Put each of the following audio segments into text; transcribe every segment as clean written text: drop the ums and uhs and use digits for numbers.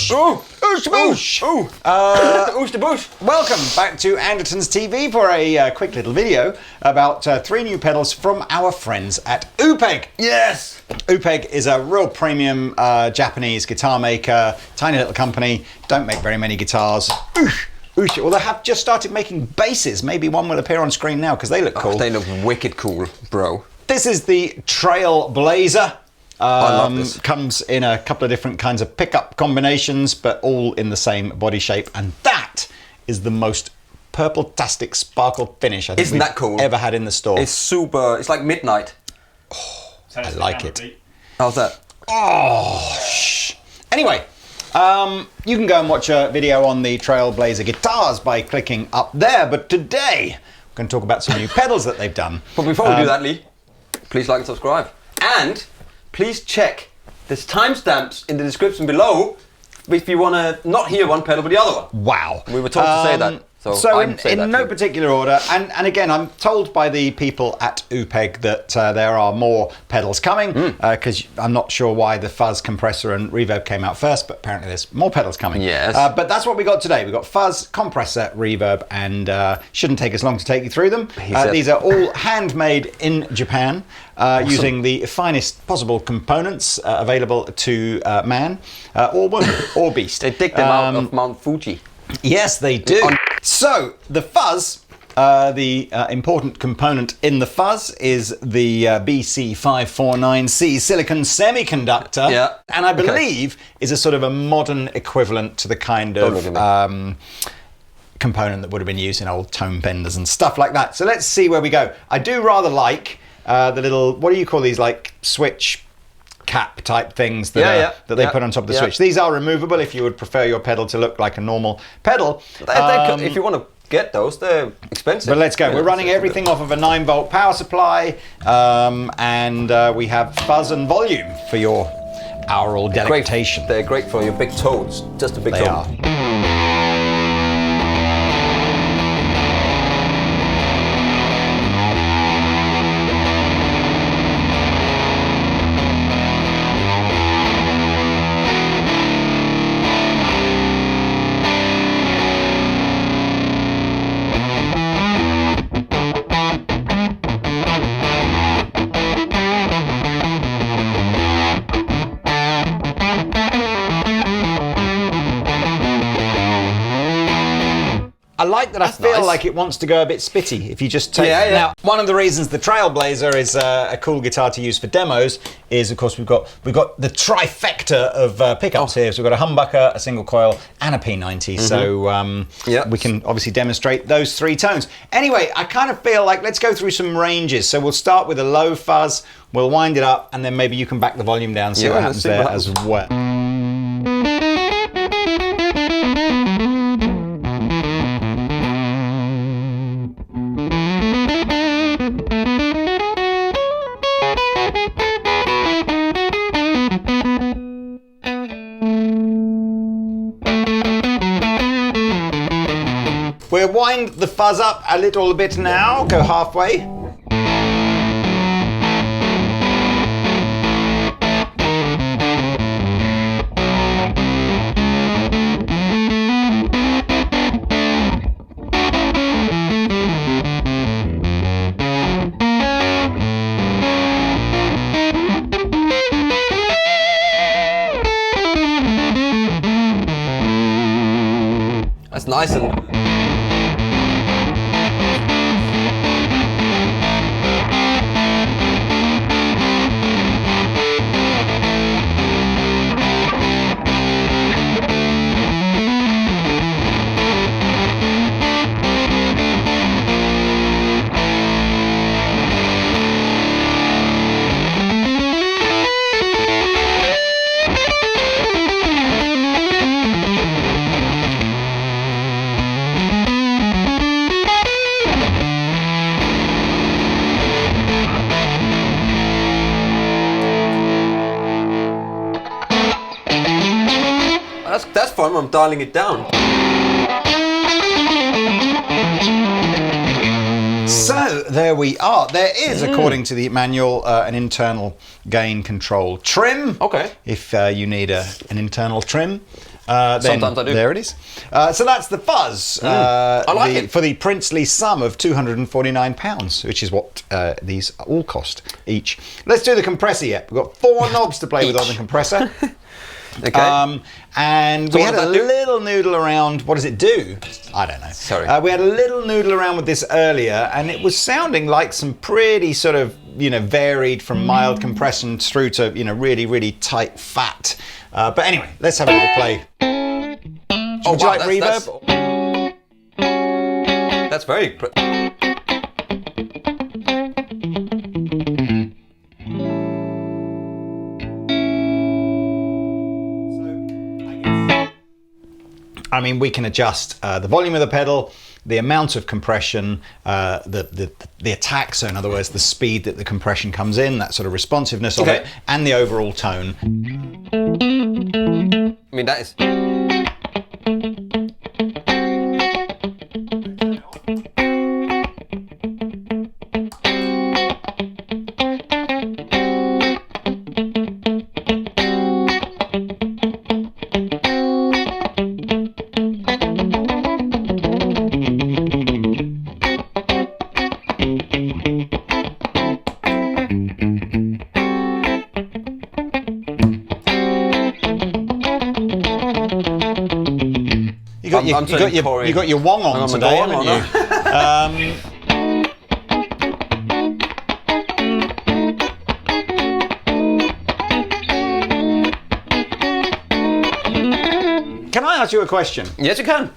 Oosh! Ooh! Oosh the boosh! Ooh! Oosh the boosh! Welcome back to Andertons TV for a quick little video about 3 new pedals from our friends at Oopegg. Yes! Oopegg is a real premium Japanese guitar maker, tiny little company, don't make very many guitars. Oosh! Oosh! Well, they have just started making basses. Maybe one will appear on screen now because they look cool. They look wicked cool, bro. This is the Trailblazer. I love this. Comes in a couple of different kinds of pickup combinations, but all in the same body shape. And that is the most purple-tastic sparkle finish I think Isn't that cool? ever had in the store. It's super. It's like midnight. Oh, I like it. How's that? Oh, shh. Anyway, you can go and watch a video on the Trailblazer guitars by clicking up there. But today, we're going to talk about some new pedals that they've done. But before we do that, Lee, please like and subscribe. And please check there's timestamps in the description below if you want to not hear one pedal but the other one. Wow. We were told to say that. So in no particular order, and again, I'm told by the people at Oopegg that there are more pedals coming, because I'm not sure why the Fuzz, Compressor and Reverb came out first, but apparently there's more pedals coming. Yes. But that's what we got today. We got Fuzz, Compressor, Reverb, and shouldn't take us long to take you through them. These are all handmade in Japan, awesome. Using the finest possible components available to man, or woman, or beast. They dig them out of Mount Fuji. Yes, they do. So, the Fuzz, the important component in the Fuzz is the BC549C silicon semiconductor. Yeah. And I believe is a sort of a modern equivalent to the kind of component that would have been used in old tone benders and stuff like that. So let's see where we go. I do rather like the little, what do you call these, like switch cap type things that they put on top of the switch. These are removable if you would prefer your pedal to look like a normal pedal. If you want to get those, they're expensive. But let's go. We're running everything off of a 9-volt power supply, and we have fuzz and volume for your aural delectation. They're great for your big toes. Just a big toe. They are. I like that. I feel like it wants to go a bit spitty if you just take it. Now, one of the reasons the Trailblazer is a cool guitar to use for demos is, of course, we've got the trifecta of pickups here. So we've got a humbucker, a single coil, and a P90. So we can obviously demonstrate those 3 tones. Anyway, I kind of feel like let's go through some ranges. So we'll start with a low fuzz, we'll wind it up, and then maybe you can back the volume down and see what happens there as well. We'll wind the fuzz up a little bit now, go halfway. That's nice and... That's fun when I'm dialing it down. So there we are. There is, according to the manual, an internal gain control trim. Okay. If you need an internal trim. Sometimes I do. There it is. So that's the Fuzz. I like it. For the princely sum of £249, which is what these all cost each. Let's do the compressor yet. We've got 4 knobs to play with on the compressor. Okay. And we had a little noodle around. What does it do? I don't know. Sorry. We had a little noodle around with this earlier, and it was sounding like some pretty sort of, varied from mild compression through to, really, really tight fat. But anyway, let's have a little play. Would you like reverb? That's very... I mean, we can adjust the volume of the pedal, the amount of compression, the attack, so in other words, the speed that the compression comes in, that sort of responsiveness of it, and the overall tone. I mean, that is... You got your wong on today, haven't you? Can I ask you a question? Yes, you can.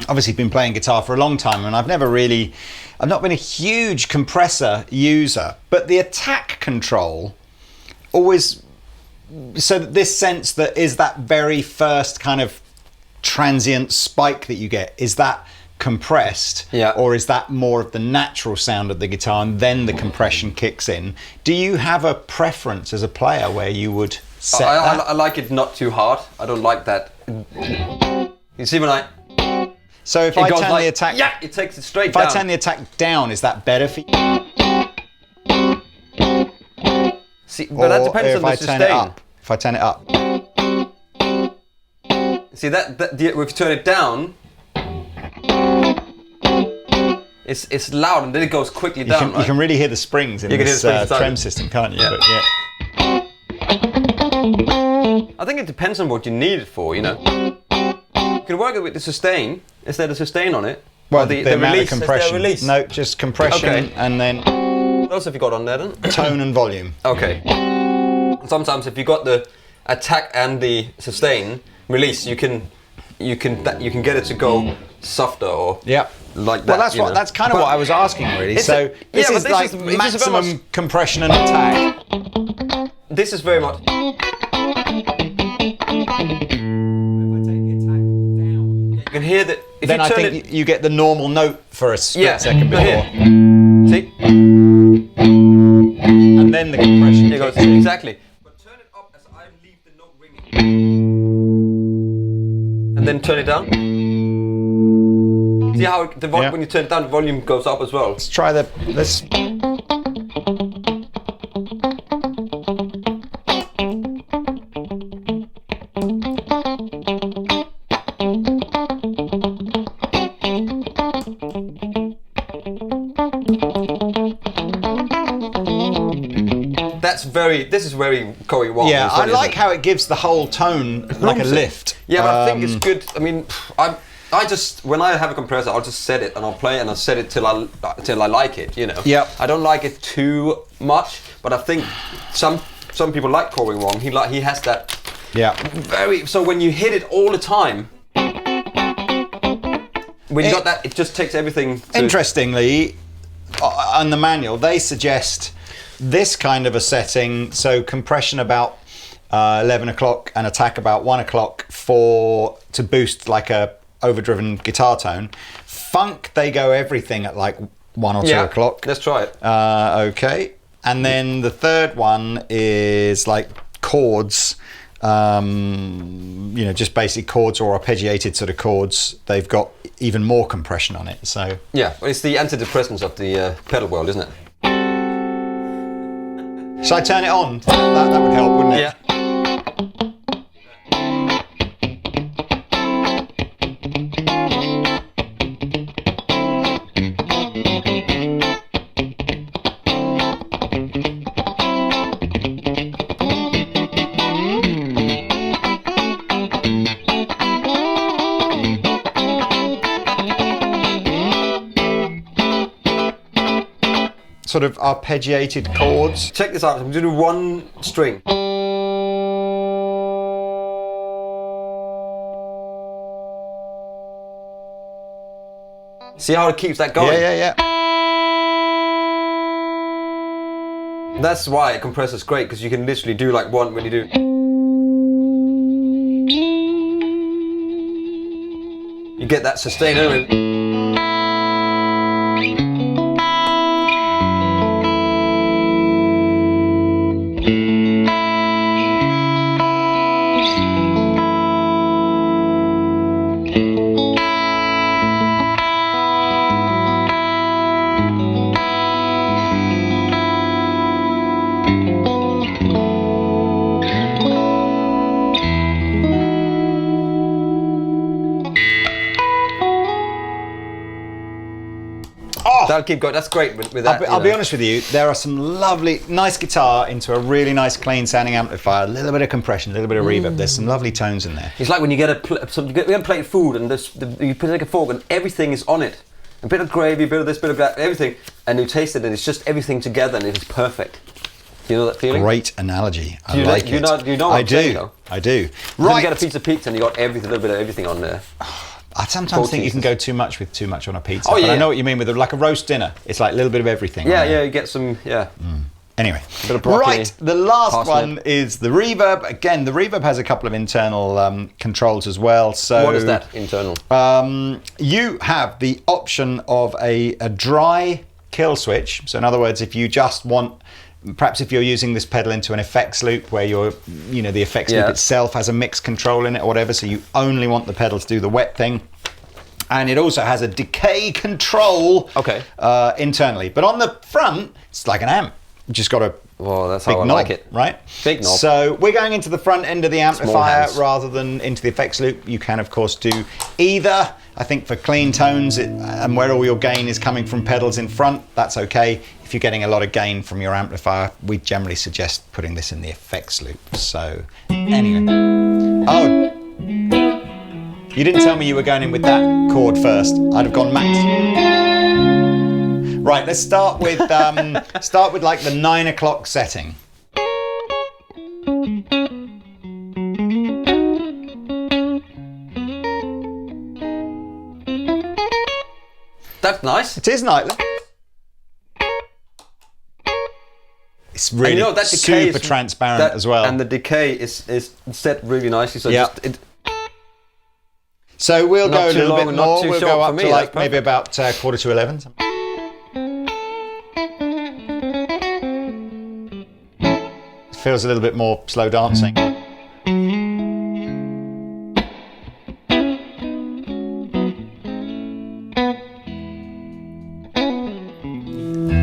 Obviously, been playing guitar for a long time, and I've not been a huge compressor user, but the attack control always, so this sense that is that very first kind of transient spike that you get, is that compressed, or is that more of the natural sound of the guitar and then the compression kicks in? Do you have a preference as a player where you would set that? I like it not too hard. I don't like that. You see when I... So if I turn the attack... Yeah, it takes it straight down. If I turn the attack down, is that better for you? See, but that depends on the sustain. If I turn it up. See, if you turn it down, it's loud and then it goes quickly down. You can really hear the springs in this trem system, can't you? Yeah. But, yeah. I think it depends on what you need it for, You can work it with the sustain. Is there a sustain on it? Well, the amount release, of compression. Release? No, just compression and then... What else have you got on there then? Tone and volume. Okay. Sometimes if you got the attack and the sustain release, you can get it to go softer or like that. Well, that's kind of what I was asking really. So this is like maximum compression and attack. This is very much. You can hear that. Then I think you get the normal note for a split second before. See? And then the compression. Here goes, exactly. But turn it up as I leave the note ringing. And then turn it down. See how when you turn it down, the volume goes up as well. Let's try this. This is very Corey Wong. Yeah, I like how it gives the whole tone like a lift. Yeah, but I think it's good. I mean, I just when I have a compressor, I'll just set it and I'll play and I'll set it till I like it. Yeah. I don't like it too much, but I think some people like Corey Wong. He has that. Yeah. So when you hit it all the time, when you got that, it just takes everything. Interestingly, on the manual, they suggest this kind of a setting, so compression about 11 o'clock and attack about 1 o'clock to boost like a overdriven guitar tone. Funk, they go everything at like 1 or 2 o'clock. Let's try it. Okay. And then the third one is like chords, just basic chords or arpeggiated sort of chords. They've got even more compression on it. So yeah, well, it's the antidepressants of the pedal world, isn't it? Should I turn it on? That would help, wouldn't it? Yeah. sort of arpeggiated chords. Check this out. I'm going to do one string. See how it keeps that going? Yeah. That's why a compressor is great, because you can literally do like one when you do. You get that sustain element. That'll keep going. That's great with that. I'll be honest with you, there are some lovely, nice guitar into a really nice clean sounding amplifier, a little bit of compression, a little bit of reverb. There's some lovely tones in there. It's like when you get a plate of food and you put like a fork and everything is on it. A bit of gravy, a bit of this, bit of that, everything. And you taste it and it's just everything together and it is perfect. Do you know that feeling? Great analogy. I like it. You know what I'm saying, though? I do. Right. You get a piece of pizza and you got everything, a little bit of everything on there. I sometimes think you can go too much with too much on a pizza. Oh, yeah. But I know what you mean with like a roast dinner. It's like a little bit of everything. Yeah, you get some, Anyway, a bit of broccoli, right, the last parsnip. one is the reverb. Again, the reverb has a couple of internal controls as well. So what is that, internal? You have the option of a dry kill switch. So in other words, if you just want, perhaps if you're using this pedal into an effects loop where the effects loop itself has a mix control in it or whatever, so you only want the pedal to do the wet thing. And it also has a decay control internally. But on the front, it's like an amp. You just got a that's big how I knob, like it. right? Big knob. So we're going into the front end of the amplifier rather than into the effects loop. You can, of course, do either. I think for clean tones and where all your gain is coming from pedals in front, that's okay. If you're getting a lot of gain from your amplifier, we generally suggest putting this in the effects loop. So anyway. Oh, you didn't tell me you were going in with that chord first. I'd have gone max. Right, let's start with like the 9 o'clock setting. That's nice. It is nice. It's really that decay super transparent as well. And the decay is set really nicely. So so we'll go a little bit more. We'll go up to like maybe about 11:15. Feels a little bit more slow dancing.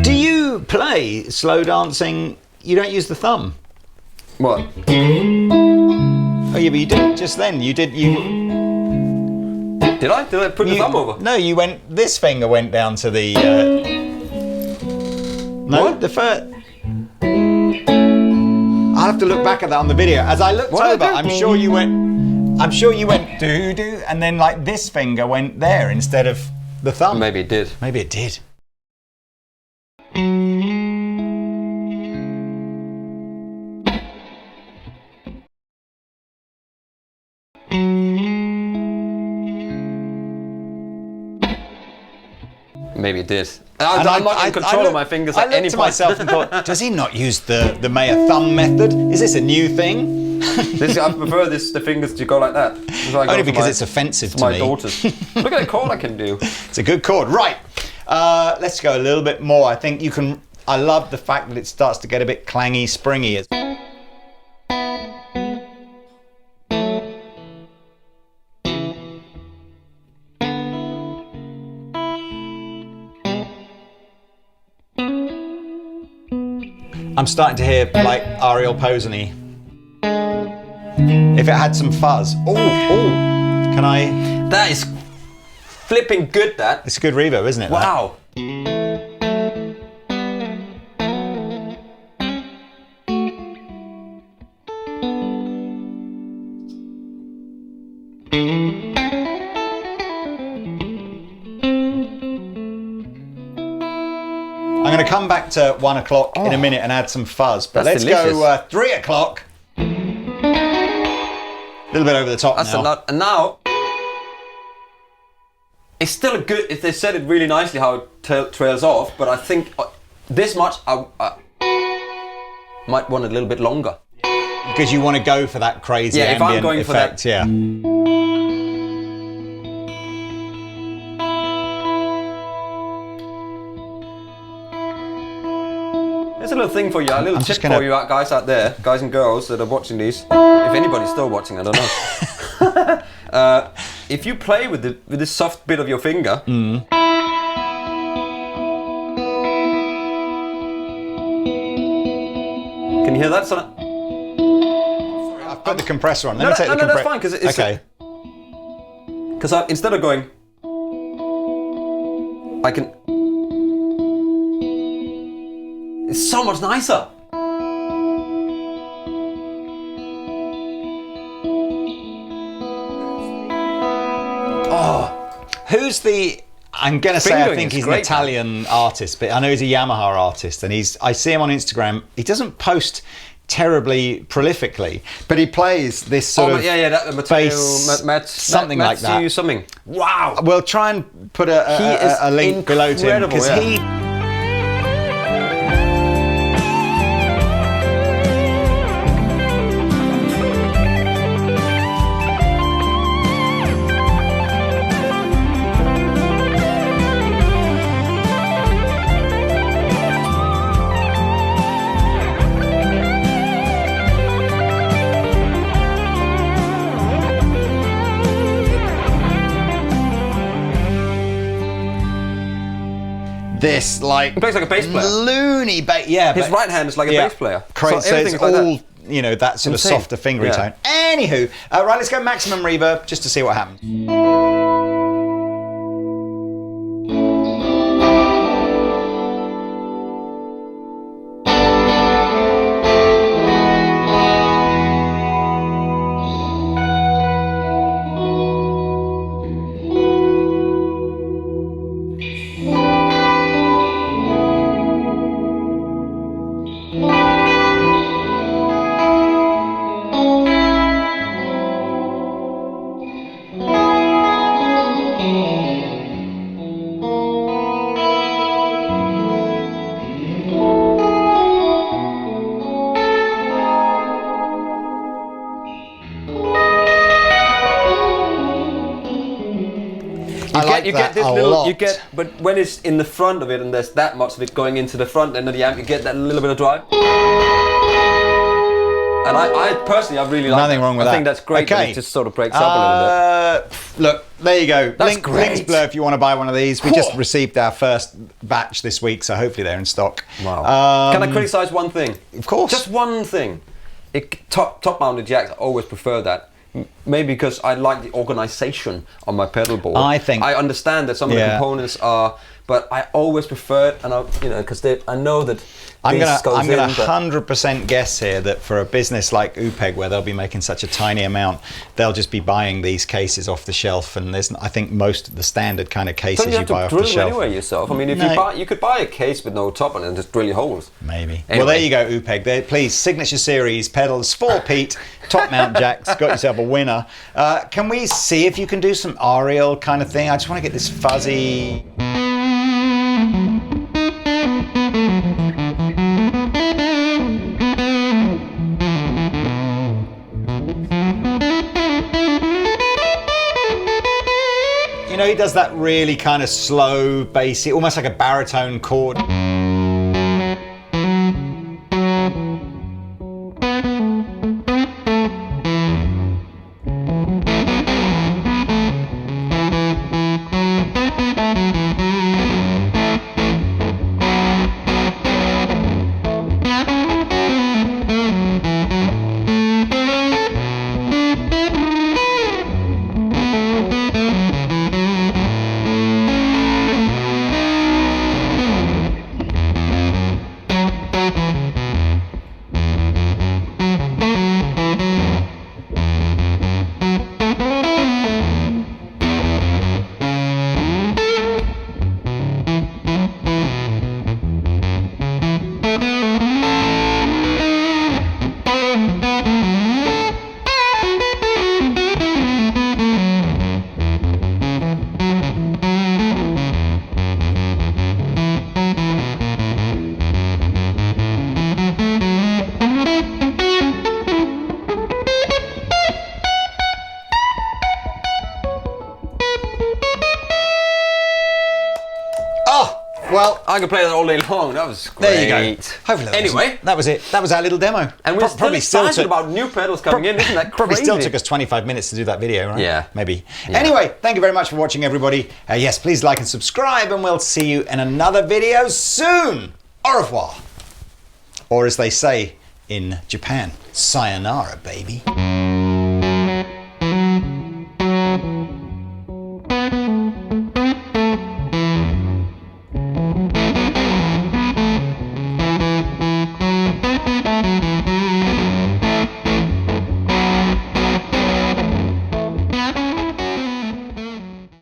Do you play slow dancing? You don't use the thumb. What? Oh yeah, but you did just then. You did. Did I? Did I put the thumb over? No, you went. This finger went down to the. No, what? The first. I'll have to look back at that on the video. As I looked over, I'm sure you went do do, and then like this finger went there instead of the thumb. Maybe it did. Maybe it did. Maybe it did. I'm not in control of my fingers at any point. I looked to myself and thought, does he not use the Mayer thumb method? Is this a new thing? I prefer the fingers to go like that. Only because it's offensive to my me. daughters. Look at the chord I can do. It's a good chord. Right. Let's go a little bit more. I think you can. I love the fact that it starts to get a bit clangy, springy. I'm starting to hear like Ariel Posey. If it had some fuzz. Oh, can I? That is flipping good, that. It's a good reverb, isn't it? Wow. I'm going to come back back to 1 o'clock in a minute and add some fuzz. But That's let's delicious. go 3 o'clock. A little bit over the top That's now. a lot. And now, it's still a good, if they said it really nicely how it trails off, but I think this much, I might want it a little bit longer. Because you want to go for that crazy if I'm ambient going effect, for that. yeah. There's a little thing for you, a little tip for you guys out there, guys and girls that are watching these. If anybody's still watching, I don't know. If you play with this soft bit of your finger, can you hear that? I've put the compressor on. Let No, me take the compressor. that's fine, because it's okay. Because instead of going, I can. It's so much nicer. Oh, Who's the? I'm gonna say I Fingering think is he's an great, Italian artist, but I know he's a Yamaha artist, and I see him on Instagram. He doesn't post terribly prolifically, but he plays this sort of that bass, something like that. Something. Wow! We'll try and put a link below to him because he. This like He plays like a bass player. Loony bass, yeah. His right hand is like a bass player. Crazy. So it's everything's all like that. that sort Insane. of softer fingery Yeah. tone. Anywho, right, let's go maximum reverb just to see what happens. But when it's in the front of it and there's that much of it going into the front end of the amp, you get that little bit of drive. And I personally, I really like Nothing wrong with that. I think that's great. Okay. It just sort of breaks up a little bit. Look, there you go. That's great. Links below if you want to buy one of these. We just received our first batch this week, so hopefully they're in stock. Wow. Can I criticise one thing? Of course. Just one thing. Top-mounted jacks, I always prefer that. Maybe because I like the organisation on my pedal board. I understand that some of the components are, but I always prefer it, and because I know that I'm gonna 100% guess here that for a business like Oopegg, where they'll be making such a tiny amount, they'll just be buying these cases off the shelf. And I think most of the standard kind of cases you buy off the shelf. Don't you have to drill them anyway yourself? I mean, if you could buy a case with no top on it and just drill your holes. Maybe. Anyway. Well, there you go, Oopegg. Please, Signature Series pedals, 4-Pete, top mount jacks. Got yourself a winner. Can we see if you can do some Ariel kind of thing? I just want to get this fuzzy. He does that really kind of slow, bassy, almost like a baritone chord. I could play that all day long. That was great. There you go. Hopefully that was it. That was our little demo. And we're probably still excited about new pedals coming in. Isn't that crazy? Probably still took us 25 minutes to do that video, right? Yeah. Maybe. Yeah. Anyway, thank you very much for watching, everybody. Yes, please like and subscribe, and we'll see you in another video soon. Au revoir. Or as they say in Japan, sayonara, baby.